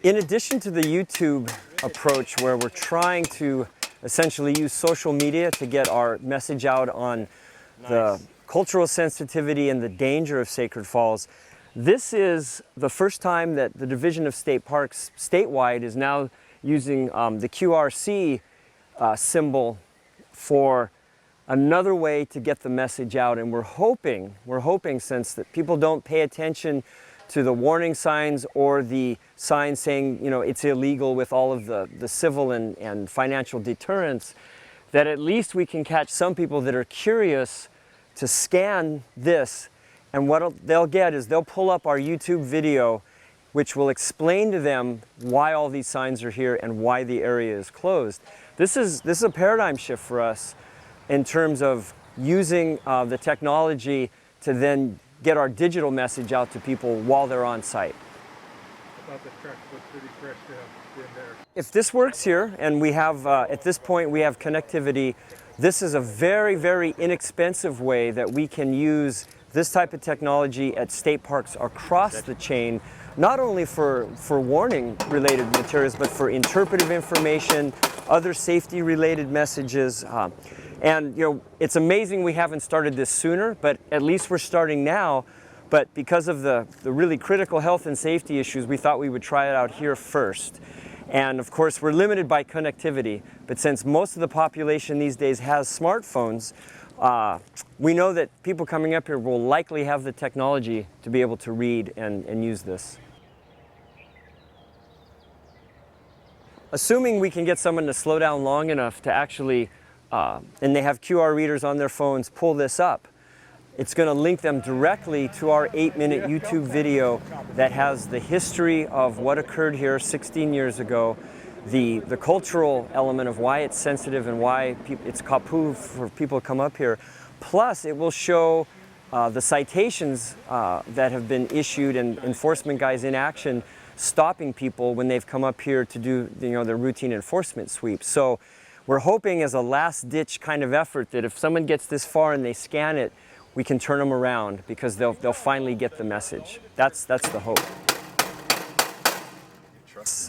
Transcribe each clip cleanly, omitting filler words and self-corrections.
In addition to the YouTube approach, where we're trying to essentially use social media to get our message out on the cultural sensitivity and the danger of Sacred Falls, this is the first time that the Division of State Parks statewide is now using the QRC symbol for another way to get the message out. And we're hoping since that people don't pay attention to the warning signs or the signs saying, you know, it's illegal with all of the civil and financial deterrents, that at least we can catch some people that are curious to scan this, and what they'll get is they'll pull up our YouTube video, which will explain to them why all these signs are here and why the area is closed. This is a paradigm shift for us in terms of using the technology to then get our digital message out to people while they're on site. I thought the truck was pretty fresh to have been there. If this works here, and we have, at this point, we have connectivity, this is a very, very inexpensive way that we can use this type of technology at state parks across the chain, not only for warning-related materials, but for interpretive information, other safety-related messages. And you know, it's amazing we haven't started this sooner, but at least we're starting now. But because of the really critical health and safety issues, we thought we would try it out here first. And of course, we're limited by connectivity, but since most of the population these days has smartphones, we know that people coming up here will likely have the technology to be able to read and use this. Assuming we can get someone to slow down long enough to actually, and they have QR readers on their phones, pull this up, it's going to link them directly to our 8-minute YouTube video that has the history of what occurred here 16 years ago, the cultural element of why it's sensitive and why it's kapu for people to come up here. Plus, it will show the citations that have been issued and enforcement guys in action stopping people when they've come up here to do, you know, their routine enforcement sweeps. So we're hoping as a last-ditch kind of effort that if someone gets this far and they scan it, we can turn them around because they'll finally get the message. That's the hope.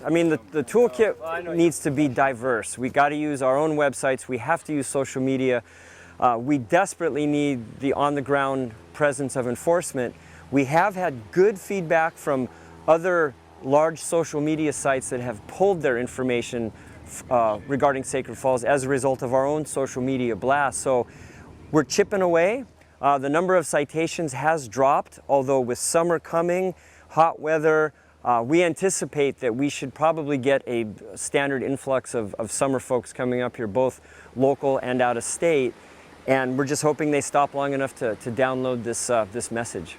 I mean, the toolkit needs to be diverse. We got to use our own websites. We have to use social media. We desperately need the on-the-ground presence of enforcement. We have had good feedback from other large social media sites that have pulled their information regarding Sacred Falls as a result of our own social media blast. So we're chipping away. The number of citations has dropped, although with summer coming, hot weather, we anticipate that we should probably get a standard influx of summer folks coming up here, both local and out of state. And we're just hoping they stop long enough to download this message.